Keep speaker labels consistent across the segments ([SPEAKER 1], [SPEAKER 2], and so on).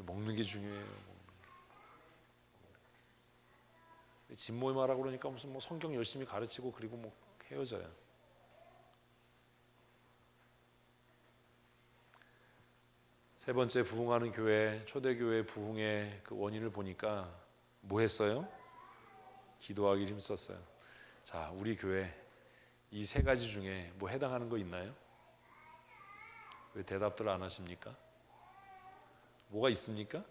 [SPEAKER 1] 먹는 게 중요해요. 집 모임하라고 그러니까 무슨 뭐 성경 열심히 가르치고 그리고 뭐 헤어져요. 세 번째, 부흥하는 교회, 초대교회 부흥의 그 원인을 보니까 뭐 했어요? 기도하기 힘썼어요. 자, 우리 교회 이 세 가지 중에 뭐 해당하는 거 있나요? 왜 대답들 안 하십니까? 뭐가 있습니까?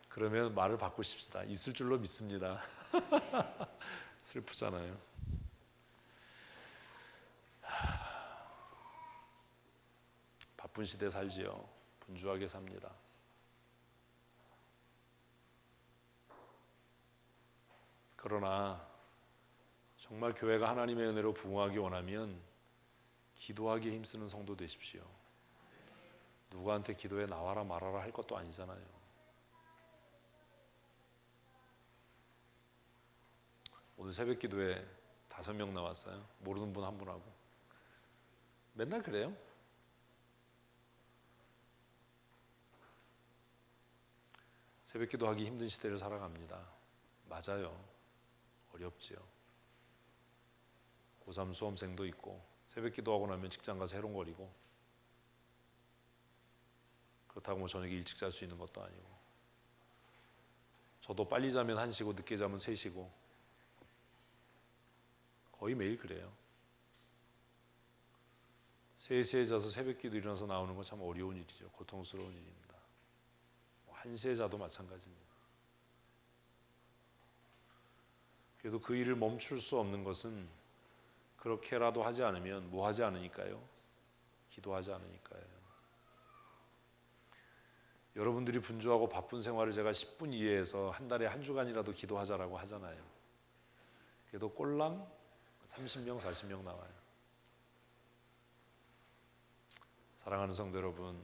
[SPEAKER 1] 그러면 말을 바꾸십시다. 있을 줄로 믿습니다. 슬프잖아요. 바쁜 시대 살지요. 분주하게 삽니다. 그러나 정말 교회가 하나님의 은혜로 부흥하기 원하면 기도하기에 힘쓰는 성도 되십시오. 누구한테 기도해 나와라 말아라 할 것도 아니잖아요. 오늘 새벽 기도에 5명 나왔어요. 모르는 분 한 분하고. 맨날 그래요. 새벽 기도하기 힘든 시대를 살아갑니다. 맞아요. 어렵지요. 고3 수험생도 있고 새벽 기도하고 나면 직장 가서 해롱거리고, 그렇다고 뭐 저녁에 일찍 잘 수 있는 것도 아니고, 저도 빨리 자면 1시고 늦게 자면 3시고 거의 매일 그래요. 3시에 자서 새벽 기도 일어나서 나오는 건 참 어려운 일이죠. 고통스러운 일입니다. 1시에 자도 마찬가지입니다. 그래도 그 일을 멈출 수 없는 것은 그렇게라도 하지 않으면 뭐 하지 않으니까요? 기도하지 않으니까요. 여러분들이 분주하고 바쁜 생활을 제가 10분 이해해서 한 달에 1주간이라도 기도하자라고 하잖아요. 그래도 꼴랑 30명, 40명 나와요. 사랑하는 성도 여러분,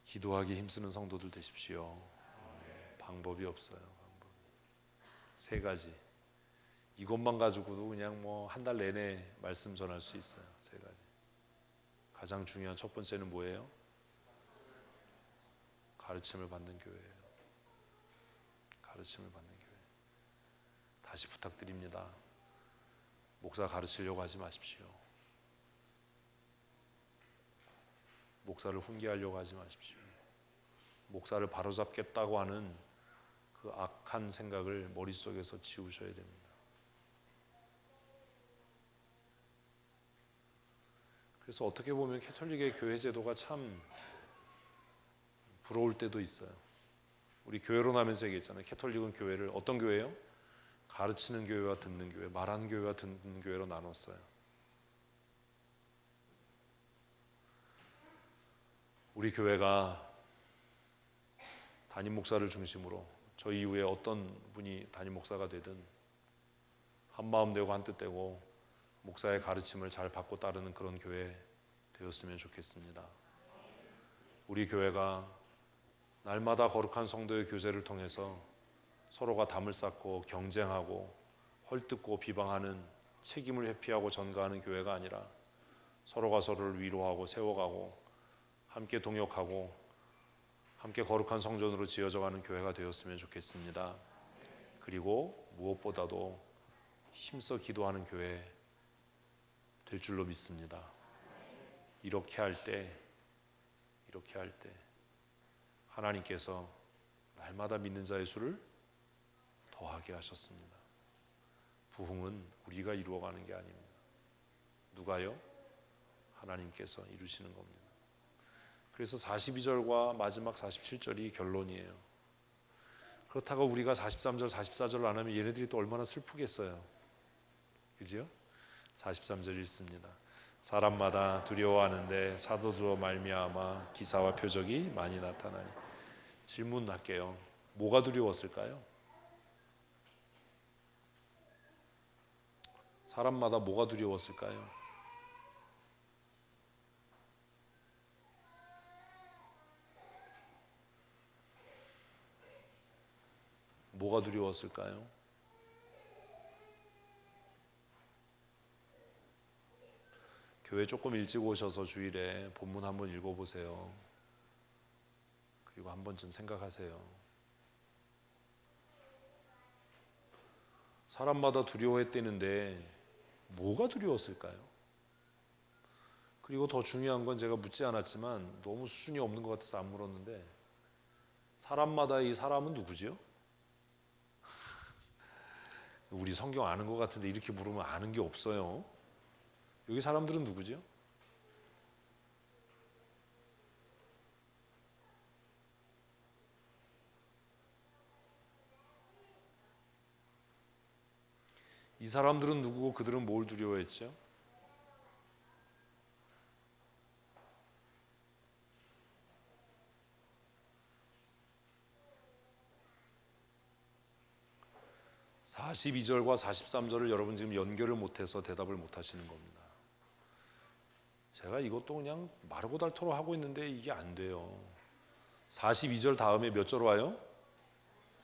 [SPEAKER 1] 기도하기 힘쓰는 성도들 되십시오. 방법이 없어요. 세 가지. 이것만 가지고도 그냥 뭐 한 달 내내 말씀 전할 수 있어요. 세 가지. 가장 중요한 첫 번째는 뭐예요? 가르침을 받는 교회예요. 가르침을 받는 교회. 다시 부탁드립니다. 목사 가르치려고 하지 마십시오. 목사를 훈계하려고 하지 마십시오. 목사를 바로잡겠다고 하는 그 악한 생각을 머릿속에서 지우셔야 됩니다. 그래서 어떻게 보면 캐톨릭의 교회 제도가 참 부러울 때도 있어요. 우리 교회로 나면서 얘기했잖아요. 캐톨릭은 교회를 어떤 교회예요? 가르치는 교회와 듣는 교회, 말하는 교회와 듣는 교회로 나눴어요. 우리 교회가 담임 목사를 중심으로 저 이후에 어떤 분이 담임 목사가 되든 한마음 되고 한뜻 되고 목사의 가르침을 잘 받고 따르는 그런 교회 되었으면 좋겠습니다. 우리 교회가 날마다 거룩한 성도의 교제를 통해서 서로가 담을 쌓고 경쟁하고 헐뜯고 비방하는 책임을 회피하고 전가하는 교회가 아니라 서로가 서로를 위로하고 세워가고 함께 동역하고 함께 거룩한 성전으로 지어져가는 교회가 되었으면 좋겠습니다. 그리고 무엇보다도 힘써 기도하는 교회 될 줄로 믿습니다. 이렇게 할 때 하나님께서 날마다 믿는 자의 수를 더하게 하셨습니다. 부흥은 우리가 이루어가는 게 아닙니다. 누가요? 하나님께서 이루시는 겁니다. 그래서 42절과 마지막 47절이 결론이에요. 그렇다고 우리가 43절, 44절을 안 하면 얘네들이 또 얼마나 슬프겠어요. 그죠? 43절 읽습니다. 사람마다 두려워하는데 사도들로 말미암아 기사와 표적이 많이 나타나니. 질문할게요. 뭐가 두려웠을까요? 사람마다 뭐가 두려웠을까요? 뭐가 두려웠을까요? 교회 조금 일찍 오셔서 주일에 본문 한번 읽어보세요. 그리고 한 번쯤 생각하세요. 사람마다 두려워했다는데 뭐가 두려웠을까요? 그리고 더 중요한 건 제가 묻지 않았지만 너무 수준이 없는 것 같아서 안 물었는데, 사람마다 이 사람은 누구죠? 우리 성경 아는 것 같은데 이렇게 물으면 아는 게 없어요. 여기 사람들은 누구죠? 이 사람들은 누구고 그들은 뭘 두려워했죠? (42절과) (43절을) 여러분 지금 연결을 못해서 대답을 못하시는 겁니다. 제가 이것도 그냥 마르고 닳도록 하고 있는데 이게 안 돼요. 42절 다음에 몇 절 와요?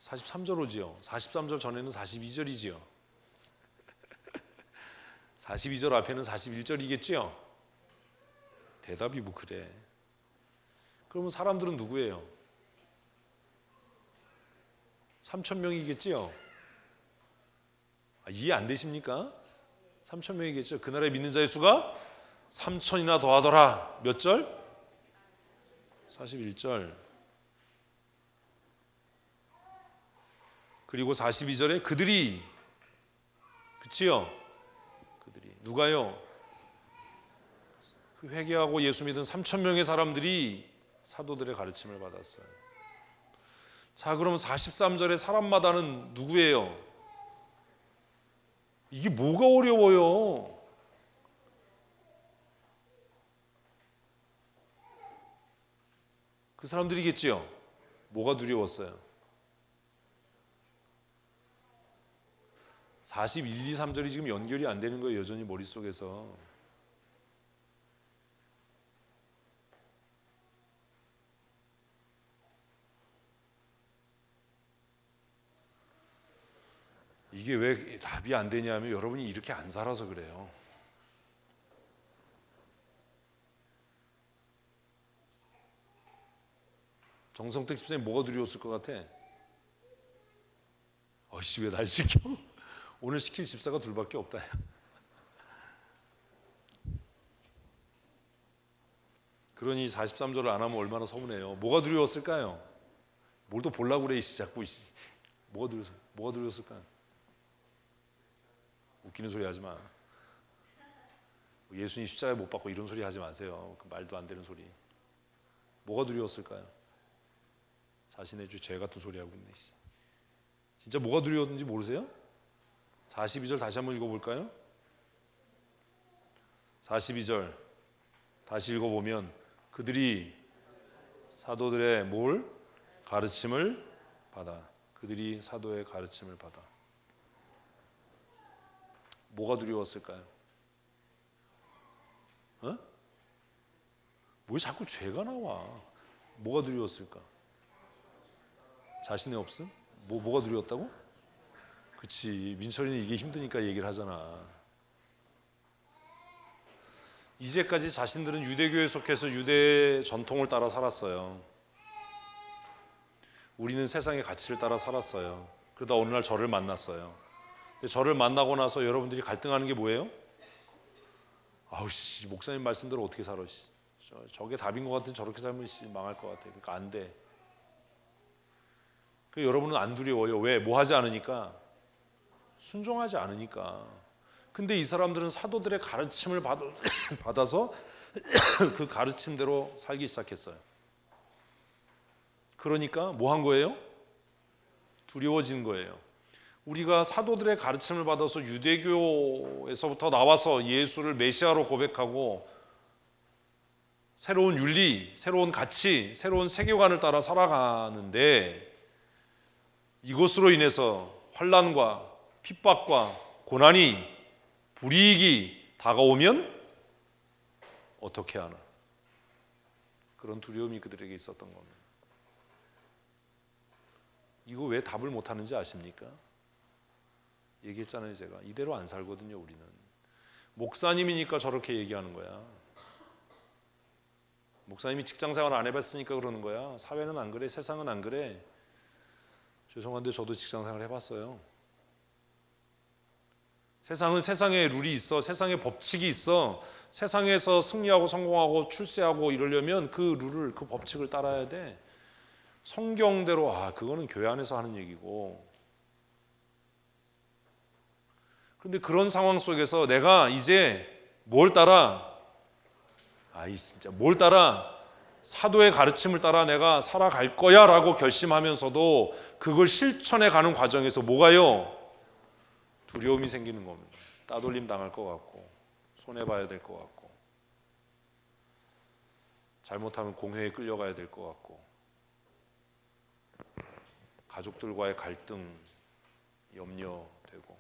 [SPEAKER 1] 43절 오지요. 43절 전에는 42절이지요. 42절 앞에는 41절이겠지요. 대답이 뭐 그래. 그러면 사람들은 누구예요? 3,000명이겠지요. 이해 안 되십니까? 3,000명이겠죠. 그 나라에 믿는 자의 수가 3,000이나 더하더라. 몇 절? 41절. 그리고 42절에 그들이, 그치요? 그들이 누가요? 그 회개하고 예수 믿은 3,000명의 사람들이 사도들의 가르침을 받았어요. 자, 그럼 43절에 사람마다는 누구예요? 이게 뭐가 어려워요? 그 사람들이겠지요. 뭐가 두려웠어요? 41, 2, 3절이 지금 연결이 안 되는 거예요. 여전히 머릿속에서. 이게 왜 답이 안 되냐면 여러분이 이렇게 안 살아서 그래요. 정성택 집사님 뭐가 두려웠을 것 같아? 왜 날 시켜? 오늘 시킬 집사가 둘밖에 없다. 그러니 43절을 안 하면 얼마나 서운해요. 뭐가 두려웠을까요? 뭘 또 보려고 그래 자꾸. 뭐가 두려웠을까요? 웃기는 소리 하지 마. 예수님 십자가에 못 박고 이런 소리 하지 마세요. 그 말도 안 되는 소리. 뭐가 두려웠을까요? 자신의 주 죄 같은 소리 하고 있네. 진짜 뭐가 두려웠는지 모르세요? 42절 다시 한번 읽어볼까요? 42절 다시 읽어보면 그들이 사도들의 뭘? 가르침을 받아. 그들이 사도의 가르침을 받아. 뭐가 두려웠을까요? 왜 자꾸 죄가 나와? 뭐가 두려웠을까? 자신의 없음? 뭐가 두려웠다고? 그치, 민철이는 이게 힘드니까 얘기를 하잖아. 이제까지 자신들은 유대교에 속해서 유대 전통을 따라 살았어요. 우리는 세상의 가치를 따라 살았어요. 그러다 어느 날 저를 만났어요. 근데 저를 만나고 나서 여러분들이 갈등하는 게 뭐예요? 목사님 말씀대로 어떻게 살아? 저게 답인 것 같은 저렇게 살면 망할 것 같아. 그러니까 안 돼. 여러분은 안 두려워요. 왜? 뭐 하지 않으니까? 순종하지 않으니까. 근데 이 사람들은 사도들의 가르침을 받아서 그 가르침대로 살기 시작했어요. 그러니까 뭐 한 거예요? 두려워진 거예요. 우리가 사도들의 가르침을 받아서 유대교에서부터 나와서 예수를 메시아로 고백하고 새로운 윤리, 새로운 가치, 새로운 세계관을 따라 살아가는데 이것으로 인해서 환난과 핍박과 고난이, 불이익이 다가오면 어떻게 하나? 그런 두려움이 그들에게 있었던 겁니다. 이거 왜 답을 못하는지 아십니까? 얘기했잖아요. 제가 이대로 안 살거든요. 우리는 목사님이니까 저렇게 얘기하는 거야. 목사님이 직장생활 안 해봤으니까 그러는 거야. 사회는 안 그래, 세상은 안 그래. 죄송한데 저도 직장생활 해봤어요. 세상은 세상에 룰이 있어, 세상에 법칙이 있어. 세상에서 승리하고 성공하고 출세하고 이러려면 그 룰을, 그 법칙을 따라야 돼. 성경대로 그거는 교회 안에서 하는 얘기고. 그런데 그런 상황 속에서 내가 이제 뭘 따라? 뭘 따라? 사도의 가르침을 따라 내가 살아갈 거야 라고 결심하면서도 그걸 실천해 가는 과정에서 뭐가요? 두려움이 생기는 겁니다. 따돌림 당할 것 같고, 손해봐야 될 것 같고, 잘못하면 공회에 끌려가야 될 것 같고, 가족들과의 갈등 염려되고.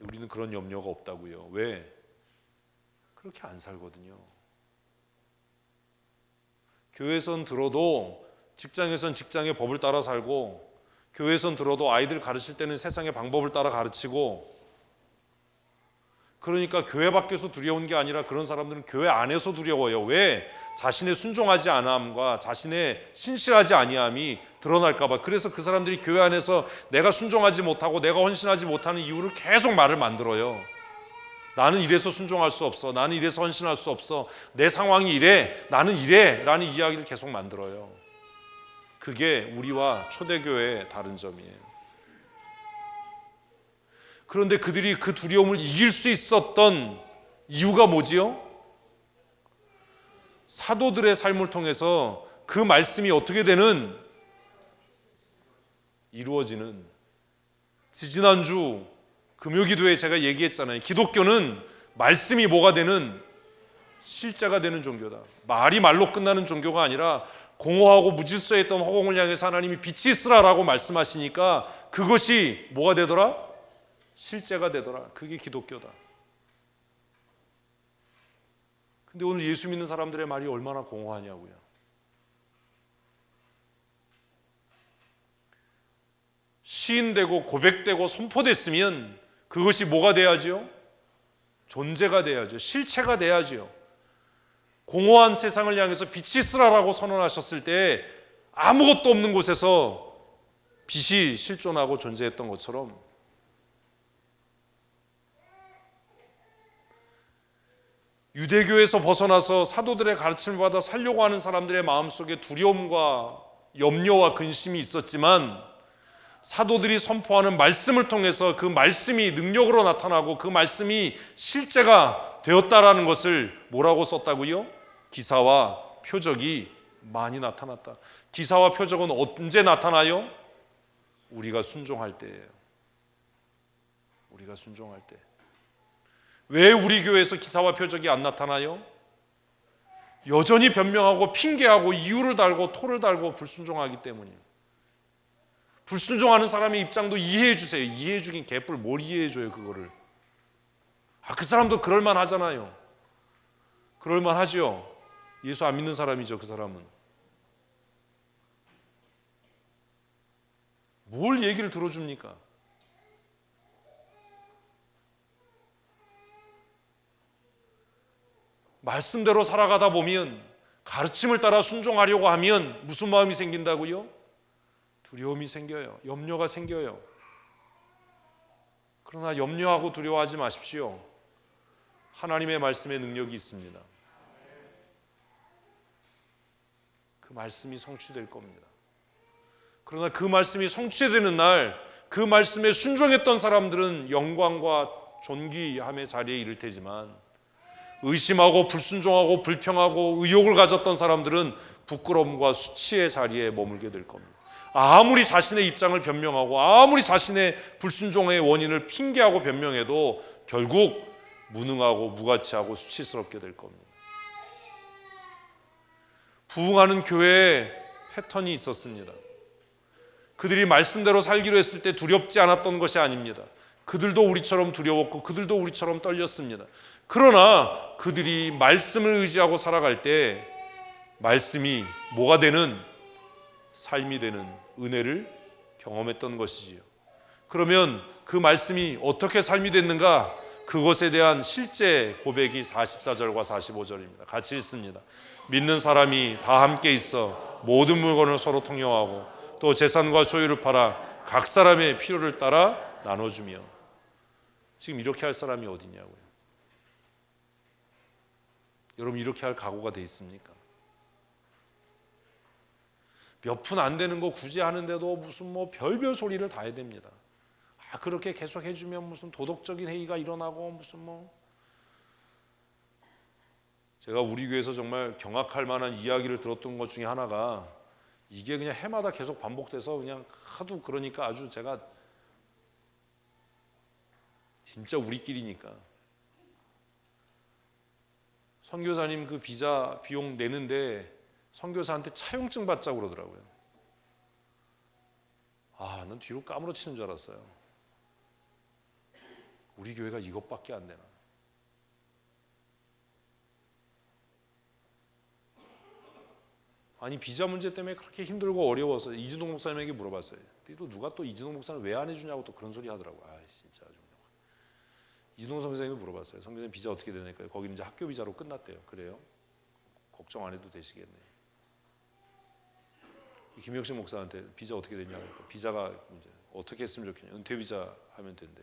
[SPEAKER 1] 우리는 그런 염려가 없다고요. 왜? 그렇게 안 살거든요. 교회선 들어도 직장에선 직장의 법을 따라 살고, 교회선 들어도 아이들 가르칠 때는 세상의 방법을 따라 가르치고. 그러니까 교회 밖에서 두려운 게 아니라 그런 사람들은 교회 안에서 두려워요. 왜? 자신의 순종하지 않음과 자신의 신실하지 아니함이 드러날까 봐. 그래서 그 사람들이 교회 안에서 내가 순종하지 못하고 내가 헌신하지 못하는 이유를 계속 말을 만들어요. 나는 이래서 순종할 수 없어, 나는 이래서 헌신할 수 없어, 내 상황이 이래, 나는 이래 라는 이야기를 계속 만들어요. 그게 우리와 초대교회의 다른 점이에요. 그런데 그들이 그 두려움을 이길 수 있었던 이유가 뭐지요? 사도들의 삶을 통해서 그 말씀이 어떻게 되는, 이루어지는. 지난주 금요기도에 제가 얘기했잖아요. 기독교는 말씀이 뭐가 되는, 실제가 되는 종교다. 말이 말로 끝나는 종교가 아니라 공허하고 무질서에 있던 허공을 향해서 하나님이 빛이 있으라라고 말씀하시니까 그것이 뭐가 되더라? 실제가 되더라. 그게 기독교다. 근데 오늘 예수 믿는 사람들의 말이 얼마나 공허하냐고요. 시인되고 고백되고 선포됐으면 그것이 뭐가 돼야죠? 존재가 돼야죠. 실체가 돼야죠. 공허한 세상을 향해서 빛이 있으라라고 선언하셨을 때 아무것도 없는 곳에서 빛이 실존하고 존재했던 것처럼, 유대교에서 벗어나서 사도들의 가르침을 받아 살려고 하는 사람들의 마음속에 두려움과 염려와 근심이 있었지만, 사도들이 선포하는 말씀을 통해서 그 말씀이 능력으로 나타나고 그 말씀이 실제가 되었다라는 것을 뭐라고 썼다고요? 기사와 표적이 많이 나타났다. 기사와 표적은 언제 나타나요? 우리가 순종할 때예요. 우리가 순종할 때. 왜 우리 교회에서 기사와 표적이 안 나타나요? 여전히 변명하고 핑계하고 이유를 달고 토를 달고 불순종하기 때문이에요. 불순종하는 사람의 입장도 이해해 주세요. 이해해 주긴 개뿔 뭘 이해해 줘요 그거를. 그 사람도 그럴만 하잖아요. 그럴만 하죠. 예수 안 믿는 사람이죠 그 사람은. 뭘 얘기를 들어줍니까? 말씀대로 살아가다 보면, 가르침을 따라 순종하려고 하면 무슨 마음이 생긴다고요? 두려움이 생겨요. 염려가 생겨요. 그러나 염려하고 두려워하지 마십시오. 하나님의 말씀에 능력이 있습니다. 그 말씀이 성취될 겁니다. 그러나 그 말씀이 성취되는 날, 그 말씀에 순종했던 사람들은 영광과 존귀함의 자리에 이를 테지만, 의심하고 불순종하고 불평하고 의욕을 가졌던 사람들은 부끄러움과 수치의 자리에 머물게 될 겁니다. 아무리 자신의 입장을 변명하고 아무리 자신의 불순종의 원인을 핑계하고 변명해도 결국 무능하고 무가치하고 수치스럽게 될 겁니다. 부흥하는 교회에 패턴이 있었습니다. 그들이 말씀대로 살기로 했을 때 두렵지 않았던 것이 아닙니다. 그들도 우리처럼 두려웠고 그들도 우리처럼 떨렸습니다. 그러나 그들이 말씀을 의지하고 살아갈 때 말씀이 뭐가 되는, 삶이 되는 은혜를 경험했던 것이지요. 그러면 그 말씀이 어떻게 삶이 됐는가? 그것에 대한 실제 고백이 44절과 45절입니다. 같이 읽습니다. 믿는 사람이 다 함께 있어 모든 물건을 서로 통용하고 또 재산과 소유를 팔아 각 사람의 필요를 따라 나눠주며. 지금 이렇게 할 사람이 어디냐고요. 여러분 이렇게 할 각오가 돼 있습니까? 몇 푼 안 되는 거 굳이 하는데도 무슨 뭐 별별 소리를 다 해야 됩니다. 그렇게 계속 해주면 무슨 도덕적인 해이가 일어나고 무슨 뭐. 제가 우리 교회에서 정말 경악할 만한 이야기를 들었던 것 중에 하나가 이게 그냥 해마다 계속 반복돼서 그냥 하도 그러니까 아주 제가 진짜 우리끼리니까 선교사님 그 비자 비용 내는데 선교사한테 차용증 받자고 그러더라고요. 난 뒤로 까무러치는 줄 알았어요. 우리 교회가 이것밖에 안 되나. 아니 비자 문제 때문에 그렇게 힘들고 어려워서 이준동 목사님에게 물어봤어요. 또 누가 또 이준동 목사는 왜 안 해주냐고 또 그런 소리 하더라고요. 진짜 아주. 이준동 선교사님이 물어봤어요. 선교사님 비자 어떻게 되니까 거기는 이제 학교 비자로 끝났대요. 그래요? 걱정 안 해도 되시겠네. 김혁신 목사한테 비자 어떻게 되냐고 하니까 비자가 이제 어떻게 했으면 좋겠냐. 은퇴 비자 하면 된대.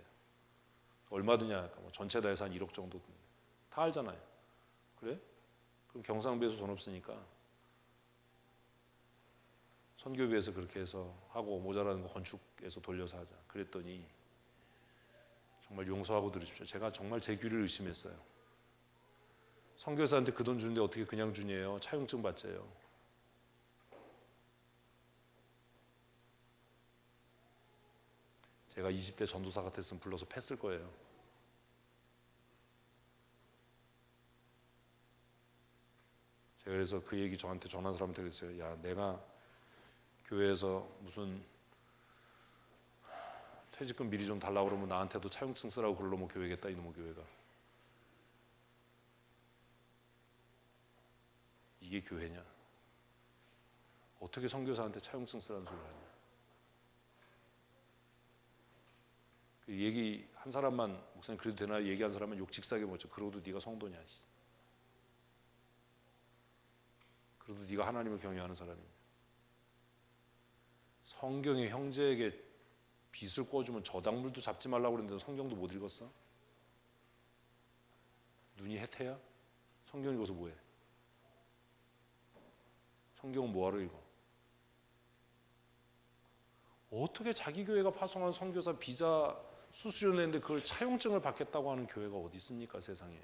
[SPEAKER 1] 얼마 드냐? 뭐 전체 다 해서 한 1억 정도 든대. 다 알잖아요. 그래? 그럼 경상부에서 돈 없으니까 선교비에서 그렇게 해서 하고 모자라는 거 건축에서 돌려서 하자. 그랬더니 정말 용서하고 들으십시오. 제가 정말 제 귀를 의심했어요. 선교사한테 그 돈 주는데 어떻게 그냥 주냐요? 차용증 받자요. 제가 20대 전도사 같았으면 불러서 팼을 거예요. 제가 그래서 그 얘기 저한테 전한 사람한테 그랬어요. 야, 내가 교회에서 무슨 퇴직금 미리 좀 달라고 그러면 나한테도 차용증 쓰라고 그러면 교회겠다 이놈의 교회가. 이게 교회냐? 어떻게 선교사한테 차용증 쓰라는 소리를 하냐? 그 얘기 한 사람만 목사님 그래도 되나 얘기한 사람은 욕 직사게 먹죠. 그러도 네가 성도냐? 그래도 네가 하나님을 경외하는 사람이냐? 성경에 형제에게 빚을 꿔주면 저당물도 잡지 말라고 그랬는데 성경도 못 읽었어? 눈이 해태야? 성경 읽어서 뭐해? 성경은 뭐하러 읽어? 어떻게 자기 교회가 파송한 선교사 비자 수수료 내는데 그걸 차용증을 받겠다고 하는 교회가 어디 있습니까 세상에?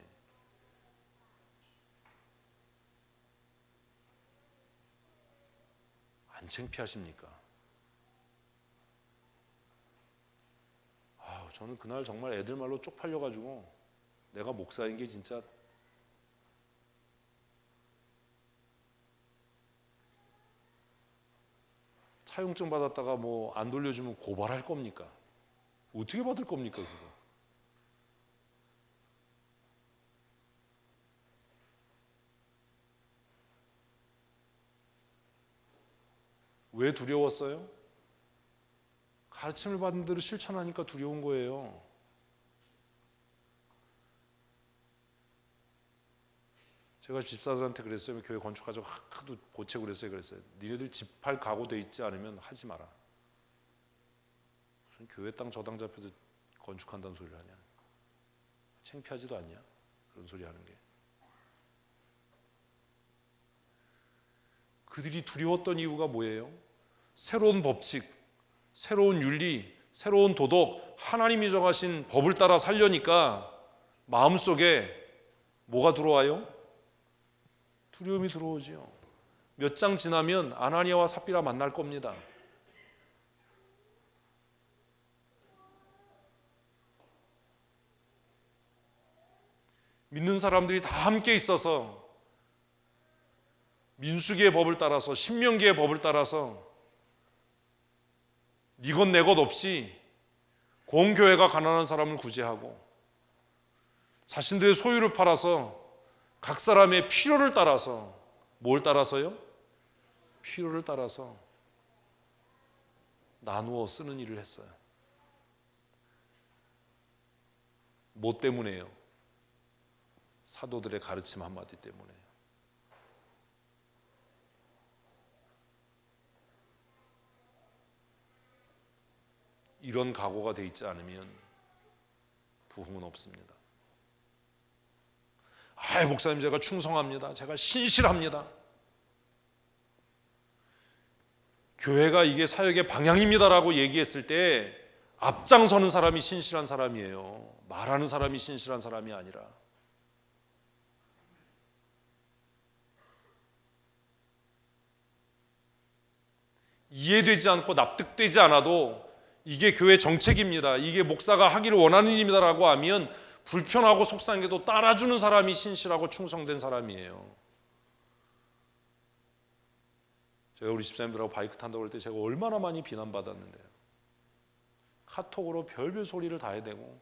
[SPEAKER 1] 안 창피하십니까? 저는 그날 정말 애들 말로 쪽팔려가지고 내가 목사인 게 진짜 차용증 받았다가 뭐 안 돌려주면 고발할 겁니까? 어떻게 받을 겁니까 그거? 왜 두려웠어요? 가르침을 받은 대로 실천하니까 두려운 거예요. 제가 집사들한테 그랬어요. 교회 건축하자고 하도 보채고 그랬어요. 니네들 집 팔 각오 돼 있지 않으면 하지 마라. 무슨 교회 땅 저 땅 잡혀도 건축한다는 소리를 하냐? 창피하지도 않냐? 그런 소리 하는 게. 그들이 두려웠던 이유가 뭐예요? 새로운 법칙, 새로운 윤리, 새로운 도덕, 하나님이 정하신 법을 따라 살려니까 마음속에 뭐가 들어와요? 두려움이 들어오지요. 몇 장 지나면 아나니아와 삽비라 만날 겁니다. 믿는 사람들이 다 함께 있어서 민수기의 법을 따라서 신명기의 법을 따라서 네 것 내 것 없이 공교회가 가난한 사람을 구제하고 자신들의 소유를 팔아서 각 사람의 필요를 따라서 뭘 따라서요? 필요를 따라서 나누어 쓰는 일을 했어요. 뭐 때문에요? 사도들의 가르침 한마디 때문에. 이런 각오가 돼 있지 않으면 부흥은 없습니다. 목사님 제가 충성합니다. 제가 신실합니다. 교회가 이게 사역의 방향입니다라고 얘기했을 때 앞장서는 사람이 신실한 사람이에요. 말하는 사람이 신실한 사람이 아니라. 이해되지 않고 납득되지 않아도 이게 교회 정책입니다, 이게 목사가 하기를 원하는 일입니다라고 하면 불편하고 속상해도 따라주는 사람이 신실하고 충성된 사람이에요. 제가 우리 집사님들하고 바이크 탄다고 할 때 제가 얼마나 많이 비난받았는데요. 카톡으로 별별 소리를 다 해대고,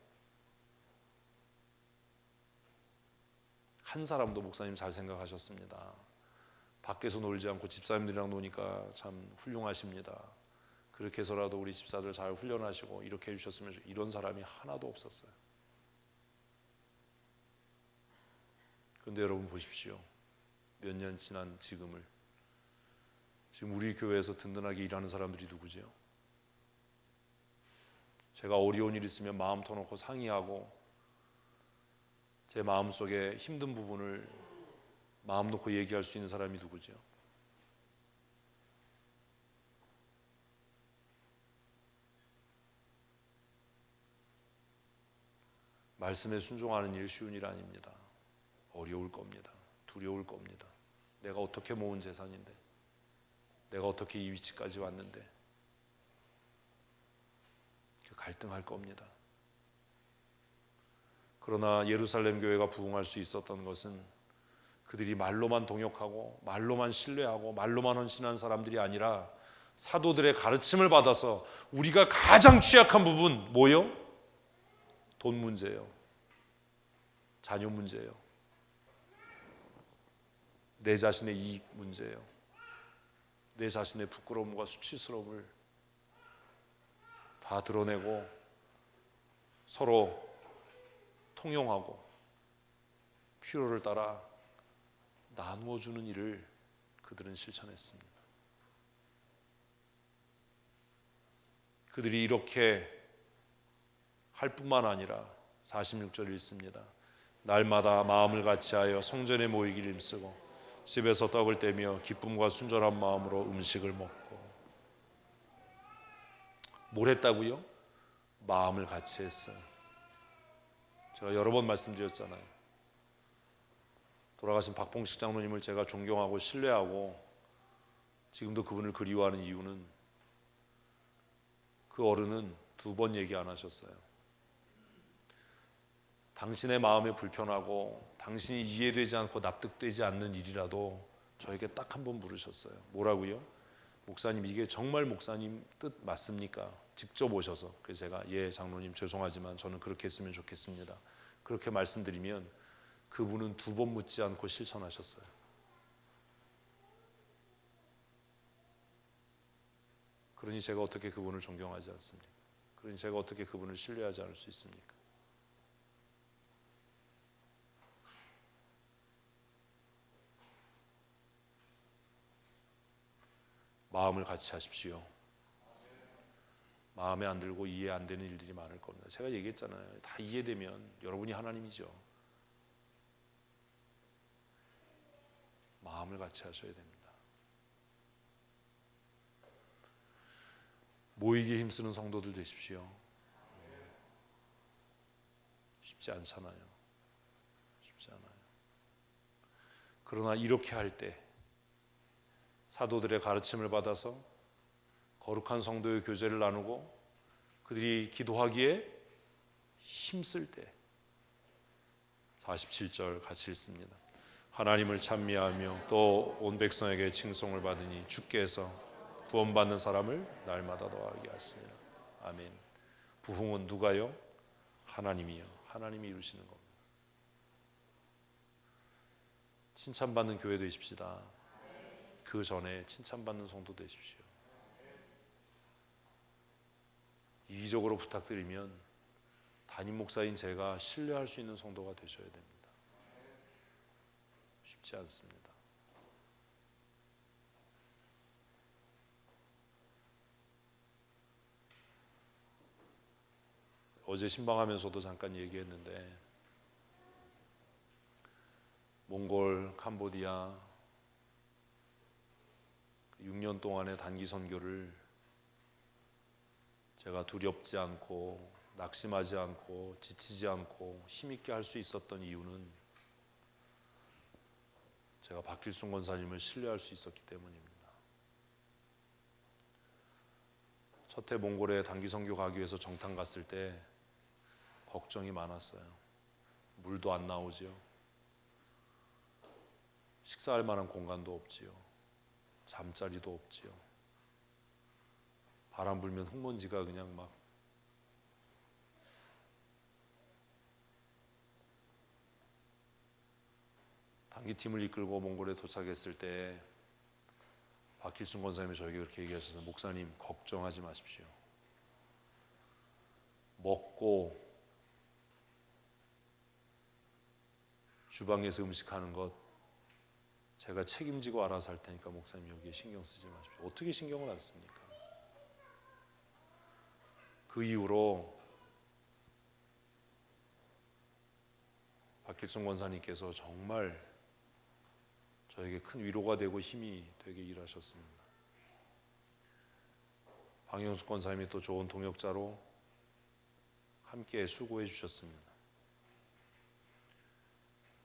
[SPEAKER 1] 한 사람도 목사님 잘 생각하셨습니다, 밖에서 놀지 않고 집사님들이랑 노니까 참 훌륭하십니다, 그렇게 해서라도 우리 집사들 잘 훈련하시고 이렇게 해주셨으면 좋겠어요. 이런 사람이 하나도 없었어요. 그런데 여러분 보십시오. 몇 년 지난 지금 우리 교회에서 든든하게 일하는 사람들이 누구죠? 제가 어려운 일 있으면 마음 터놓고 상의하고 제 마음속에 힘든 부분을 마음 놓고 얘기할 수 있는 사람이 누구죠? 말씀에 순종하는 일 쉬운 일 아닙니다. 어려울 겁니다. 두려울 겁니다. 내가 어떻게 모은 재산인데, 내가 어떻게 이 위치까지 왔는데, 갈등할 겁니다. 그러나 예루살렘 교회가 부흥할 수 있었던 것은 그들이 말로만 동역하고 말로만 신뢰하고 말로만 헌신한 사람들이 아니라 사도들의 가르침을 받아서 우리가 가장 취약한 부분 뭐요? 돈 문제예요. 자녀 문제예요. 내 자신의 이익 문제예요. 내 자신의 부끄러움과 수치스러움을 다 드러내고 서로 통용하고 필요를 따라 나누어 주는 일을 그들은 실천했습니다. 그들이 이렇게 할 뿐만 아니라 46절 읽습니다. 날마다 마음을 같이하여 성전에 모이기를 힘쓰고 집에서 떡을 떼며 기쁨과 순전한 마음으로 음식을 먹고. 뭘 했다고요? 마음을 같이 했어요. 제가 여러 번 말씀드렸잖아요. 돌아가신 박봉식 장로님을 제가 존경하고 신뢰하고 지금도 그분을 그리워하는 이유는 그 어른은 두 번 얘기 안 하셨어요. 당신의 마음에 불편하고 당신이 이해되지 않고 납득되지 않는 일이라도 저에게 딱 한 번 물으셨어요. 뭐라고요? 목사님, 이게 정말 목사님 뜻 맞습니까? 직접 오셔서. 그래서 제가 예 장로님 죄송하지만 저는 그렇게 했으면 좋겠습니다, 그렇게 말씀드리면 그분은 두 번 묻지 않고 실천하셨어요. 그러니 제가 어떻게 그분을 존경하지 않습니까? 그러니 제가 어떻게 그분을 신뢰하지 않을 수 있습니까? 마음을 같이 하십시오. 마음에 안 들고 이해 안 되는 일들이 많을 겁니다. 제가 얘기했잖아요. 다 이해되면 여러분이 하나님이죠. 마음을 같이 하셔야 됩니다. 모이기에 힘쓰는 성도들 되십시오. 쉽지 않잖아요. 쉽지 않아요. 그러나 이렇게 할 때 사도들의 가르침을 받아서 거룩한 성도의 교제를 나누고 그들이 기도하기에 힘쓸 때 47절 같이 읽습니다. 하나님을 찬미하며 또 온 백성에게 칭송을 받으니 주께서 구원받는 사람을 날마다 더하게 하시니라. 아멘. 부흥은 누가요? 하나님이요. 하나님이 이루시는 겁니다. 칭찬받는 교회 되십시다. 그 전에 칭찬받는 성도 되십시오. 이기적으로 부탁드리면 담임 목사인 제가 신뢰할 수 있는 성도가 되셔야 됩니다. 쉽지 않습니다. 어제 신방하면서도 잠깐 얘기했는데 몽골, 캄보디아 6년 동안의 단기 선교를 제가 두렵지 않고 낙심하지 않고 지치지 않고 힘있게 할 수 있었던 이유는 제가 박길순 권사님을 신뢰할 수 있었기 때문입니다. 첫 해 몽골에 단기 선교 가기 위해서 정탐 갔을 때 걱정이 많았어요. 물도 안 나오지요. 식사할 만한 공간도 없지요. 잠자리도 없지요. 바람 불면 흙먼지가 그냥 막 단기팀을 이끌고 몽골에 도착했을 때 박길순 권사님이 저에게 그렇게 얘기하셔서 목사님 걱정하지 마십시오. 먹고 주방에서 음식하는 것 제가 책임지고 알아서 할 테니까 목사님 여기에 신경 쓰지 마십시오. 어떻게 신경을 안 씁니까? 그 이후로 박길순 권사님께서 정말 저에게 큰 위로가 되고 힘이 되게 일하셨습니다. 방영숙 권사님이 또 좋은 동역자로 함께 수고해 주셨습니다.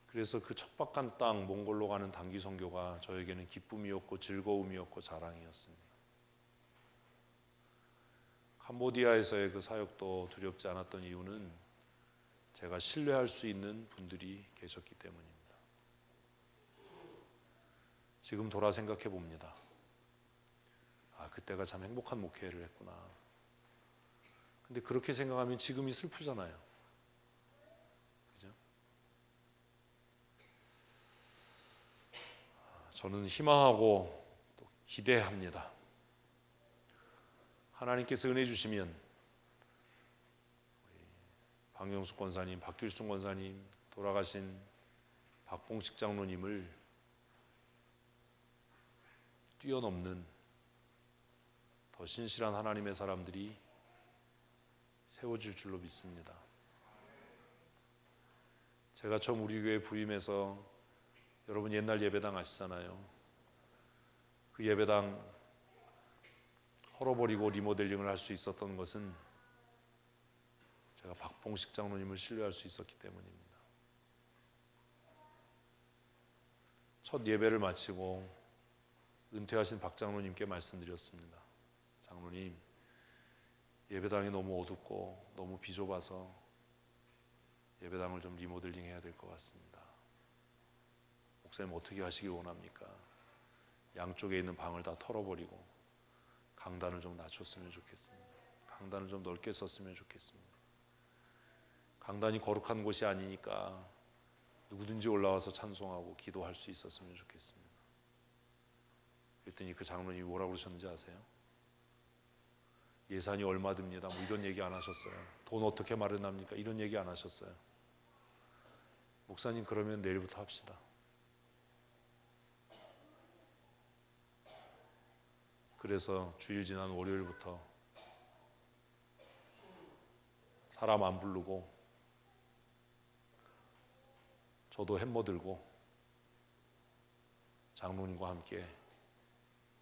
[SPEAKER 1] 그래서 그 척박한 땅 몽골로 가는 단기 선교가 저에게는 기쁨이었고 즐거움이었고 자랑이었습니다. 캄보디아에서의 그 사역도 두렵지 않았던 이유는 제가 신뢰할 수 있는 분들이 계셨기 때문입니다. 지금 돌아 생각해 봅니다. 아, 그때가 참 행복한 목회를 했구나. 근데 그렇게 생각하면 지금이 슬프잖아요. 그죠? 저는 희망하고 또 기대합니다. 하나님께서 은혜 주시면 방영숙 권사님, 박길순 권사님, 돌아가신 박봉식 장로님을 뛰어넘는 더 신실한 하나님의 사람들이 세워질 줄로 믿습니다. 제가 처음 우리 교회 부임해서 여러분 옛날 예배당 아시잖아요. 그 예배당 헐어버리고 리모델링을 할 수 있었던 것은 제가 박봉식 장로님을 신뢰할 수 있었기 때문입니다. 첫 예배를 마치고 은퇴하신 박 장로님께 말씀드렸습니다. 장로님, 예배당이 너무 어둡고 너무 비좁아서 예배당을 좀 리모델링 해야 될 것 같습니다. 목사님 어떻게 하시길 원합니까? 양쪽에 있는 방을 다 털어버리고 강단을 좀 낮췄으면 좋겠습니다. 강단을 좀 넓게 썼으면 좋겠습니다. 강단이 거룩한 곳이 아니니까 누구든지 올라와서 찬송하고 기도할 수 있었으면 좋겠습니다. 그랬더니 그 장로님이 뭐라고 그러셨는지 아세요? 예산이 얼마 듭니다. 뭐 이런 얘기 안 하셨어요. 돈 어떻게 마련합니까? 이런 얘기 안 하셨어요. 목사님 그러면 내일부터 합시다. 그래서 주일 지난 월요일부터 사람 안 부르고 저도 햄머 들고 장로님과 함께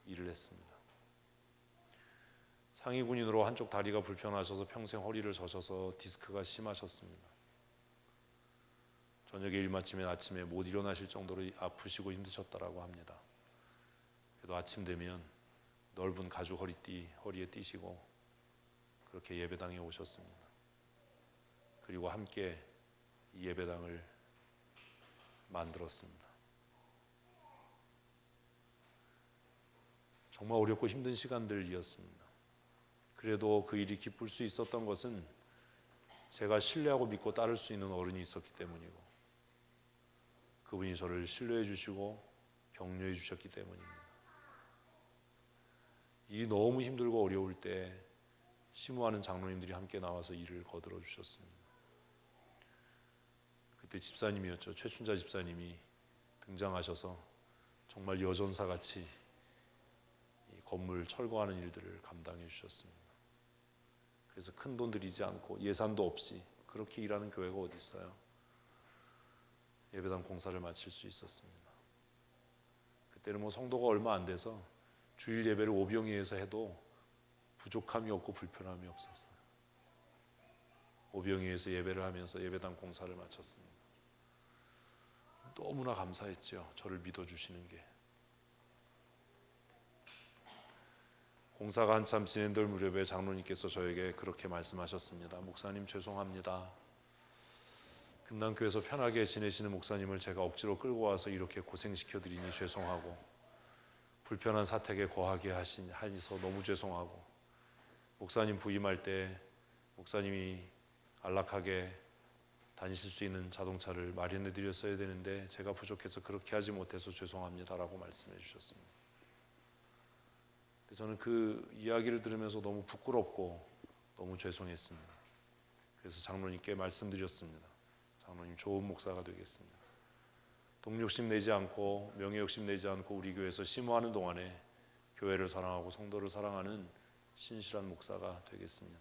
[SPEAKER 1] 일을 했습니다. 상위 군인으로 한쪽 다리가 불편하셔서 평생 허리를 젖어서 디스크가 심하셨습니다. 저녁에 일 마치면 아침에 못 일어나실 정도로 아프시고 힘드셨다고 합니다. 그래도 아침 되면 넓은 가죽 허리띠 허리에 띠시고 그렇게 예배당에 오셨습니다. 그리고 함께 이 예배당을 만들었습니다. 정말 어렵고 힘든 시간들이었습니다. 그래도 그 일이 기쁠 수 있었던 것은 제가 신뢰하고 믿고 따를 수 있는 어른이 있었기 때문이고 그분이 저를 신뢰해 주시고 격려해 주셨기 때문입니다. 일이 너무 힘들고 어려울 때 심우하는 장로님들이 함께 나와서 일을 거들어 주셨습니다. 그때 집사님이었죠. 최춘자 집사님이 등장하셔서 정말 여전사같이 이 건물 철거하는 일들을 감당해 주셨습니다. 그래서 큰 돈 들이지 않고 예산도 없이 그렇게 일하는 교회가 어디 있어요? 예배당 공사를 마칠 수 있었습니다. 그때는 뭐 성도가 얼마 안 돼서 주일 예배를 오병이어서 해도 부족함이 없고 불편함이 없었어요. 오병이어서 예배를 하면서 예배당 공사를 마쳤습니다. 너무나 감사했죠. 저를 믿어주시는 게. 공사가 한참 진행될 무렵에 장로님께서 저에게 그렇게 말씀하셨습니다. 목사님 죄송합니다. 금남교회에서 편하게 지내시는 목사님을 제가 억지로 끌고 와서 이렇게 고생시켜드리니 죄송하고 불편한 사택에 거하게 하셔서 너무 죄송하고 목사님 부임할 때 목사님이 안락하게 다니실 수 있는 자동차를 마련해 드렸어야 되는데 제가 부족해서 그렇게 하지 못해서 죄송합니다라고 말씀해 주셨습니다. 저는 그 이야기를 들으면서 너무 부끄럽고 너무 죄송했습니다. 그래서 장로님께 말씀드렸습니다. 장로님 좋은 목사가 되겠습니다. 돈 욕심 내지 않고 명예 욕심 내지 않고 우리 교회에서 심호하는 동안에 교회를 사랑하고 성도를 사랑하는 신실한 목사가 되겠습니다.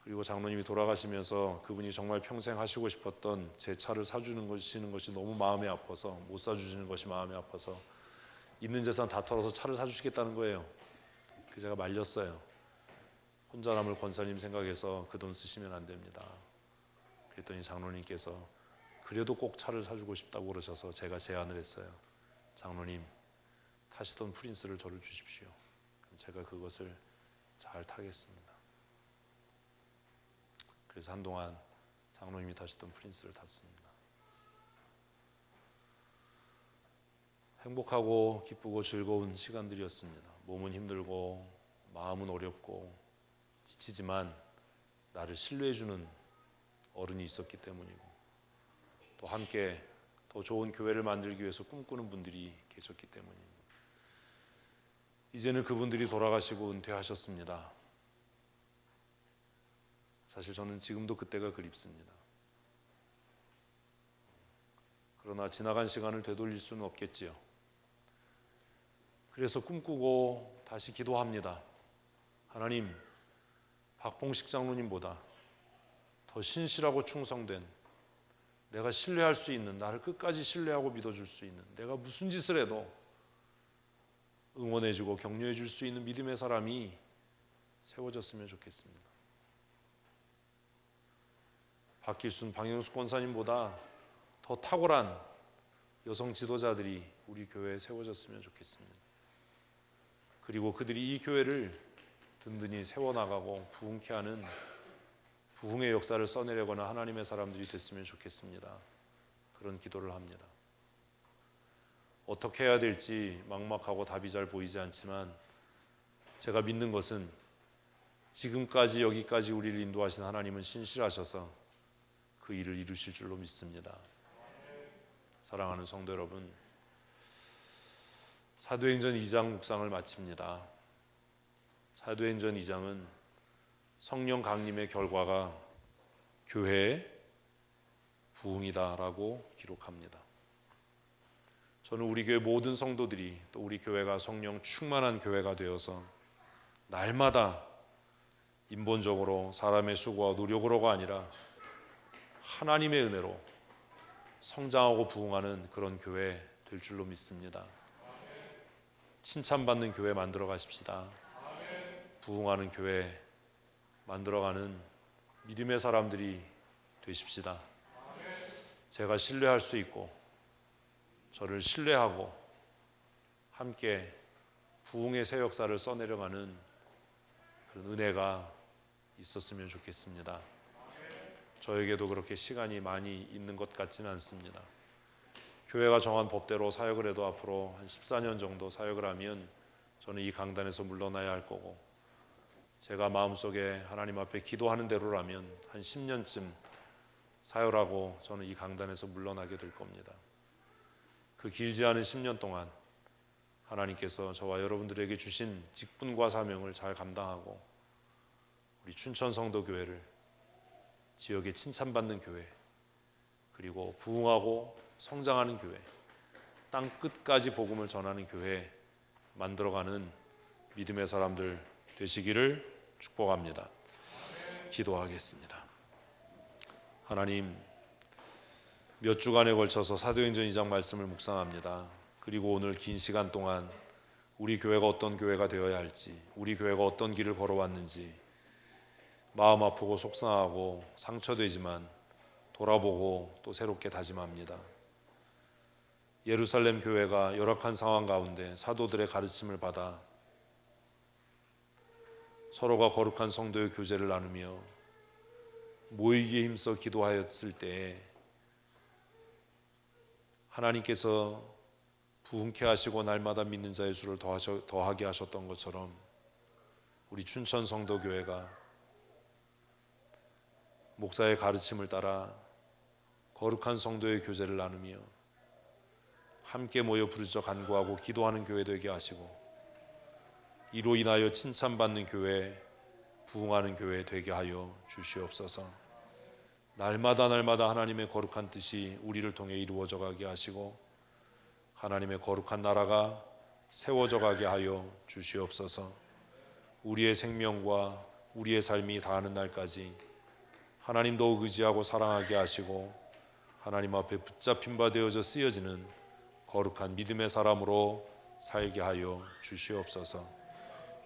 [SPEAKER 1] 그리고 장로님이 돌아가시면서 그분이 정말 평생 하시고 싶었던 제 차를 사주는 것이 너무 마음이 아파서 못 사주시는 것이 마음이 아파서 있는 재산 다 털어서 차를 사주시겠다는 거예요. 그래서 제가 말렸어요. 혼자 남을 권사님 생각해서 그 돈 쓰시면 안 됩니다. 그랬더니 장로님께서 그래도 꼭 차를 사주고 싶다고 그러셔서 제가 제안을 했어요. 장로님 타시던 프린스를 저를 주십시오. 제가 그것을 잘 타겠습니다. 그래서 한동안 장로님이 타시던 프린스를 탔습니다. 행복하고 기쁘고 즐거운 시간들이었습니다. 몸은 힘들고 마음은 어렵고 지치지만 나를 신뢰해주는 어른이 있었기 때문이고 또 함께 더 좋은 교회를 만들기 위해서 꿈꾸는 분들이 계셨기 때문입니다. 이제는 그분들이 돌아가시고 은퇴하셨습니다. 사실 저는 지금도 그때가 그립습니다. 그러나 지나간 시간을 되돌릴 수는 없겠지요. 그래서 꿈꾸고 다시 기도합니다. 하나님, 박봉식 장로님보다 더 신실하고 충성된, 내가 신뢰할 수 있는, 나를 끝까지 신뢰하고 믿어줄 수 있는, 내가 무슨 짓을 해도 응원해주고 격려해줄 수 있는 믿음의 사람이 세워졌으면 좋겠습니다. 박길순, 방영숙 권사님보다 더 탁월한 여성 지도자들이 우리 교회에 세워졌으면 좋겠습니다. 그리고 그들이 이 교회를 든든히 세워나가고 부흥케 하는 부흥의 역사를 써내려거나 하나님의 사람들이 됐으면 좋겠습니다. 그런 기도를 합니다. 어떻게 해야 될지 막막하고 답이 잘 보이지 않지만 제가 믿는 것은 지금까지 여기까지 우리를 인도하신 하나님은 신실하셔서 그 일을 이루실 줄로 믿습니다. 사랑하는 성도 여러분, 사도행전 2장 묵상을 마칩니다. 사도행전 2장은 성령 강림의 결과가 교회의 부흥이다라고 기록합니다. 저는 우리 교회 모든 성도들이 또 우리 교회가 성령 충만한 교회가 되어서 날마다 인본적으로 사람의 수고와 노력으로가 아니라 하나님의 은혜로 성장하고 부흥하는 그런 교회 될 줄로 믿습니다. 칭찬받는 교회 만들어 가십시다. 부흥하는 교회 만들어가는 믿음의 사람들이 되십시다. 제가 신뢰할 수 있고 저를 신뢰하고 함께 부흥의 새 역사를 써내려가는 그런 은혜가 있었으면 좋겠습니다. 저에게도 그렇게 시간이 많이 있는 것 같지는 않습니다. 교회가 정한 법대로 사역을 해도 앞으로 한 14년 정도 사역을 하면 저는 이 강단에서 물러나야 할 거고, 제가 마음속에 하나님 앞에 기도하는 대로라면 한 10년쯤 사역하고 저는 이 강단에서 물러나게 될 겁니다. 그 길지 않은 10년 동안 하나님께서 저와 여러분들에게 주신 직분과 사명을 잘 감당하고 우리 춘천 성도교회를 지역에 칭찬받는 교회, 그리고 부흥하고 성장하는 교회, 땅 끝까지 복음을 전하는 교회 만들어가는 믿음의 사람들 되시기를 축복합니다. 기도하겠습니다. 하나님, 몇 주간에 걸쳐서 사도행전 2장 말씀을 묵상합니다. 그리고 오늘 긴 시간 동안 우리 교회가 어떤 교회가 되어야 할지, 우리 교회가 어떤 길을 걸어왔는지 마음 아프고 속상하고 상처되지만 돌아보고 또 새롭게 다짐합니다. 예루살렘 교회가 열악한 상황 가운데 사도들의 가르침을 받아 서로가 거룩한 성도의 교제를 나누며 모이기에 힘써 기도하였을 때에 하나님께서 부흥케 하시고 날마다 믿는 자의 수를 더하게 하셨던 것처럼 우리 춘천 성도교회가 목사의 가르침을 따라 거룩한 성도의 교제를 나누며 함께 모여 부르짖어 간구하고 기도하는 교회 되게 하시고 이로 인하여 칭찬받는 교회, 부흥하는 교회 되게 하여 주시옵소서. 날마다 하나님의 거룩한 뜻이 우리를 통해 이루어져 가게 하시고 하나님의 거룩한 나라가 세워져 가게 하여 주시옵소서. 우리의 생명과 우리의 삶이 다하는 날까지 하나님 더욱 의지하고 사랑하게 하시고 하나님 앞에 붙잡힌 바 되어져 쓰여지는 거룩한 믿음의 사람으로 살게 하여 주시옵소서.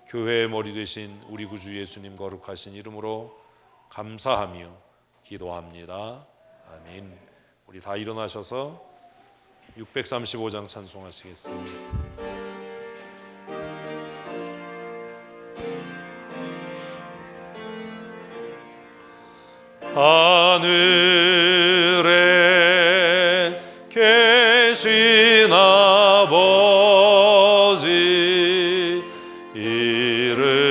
[SPEAKER 1] 교회의 머리 되신 우리 구주 예수님 거룩하신 이름으로 감사하며 기도합니다. 아멘. 우리 다 일어나셔서 635장 찬송하시겠습니다. 하늘에 계신 아버지 이름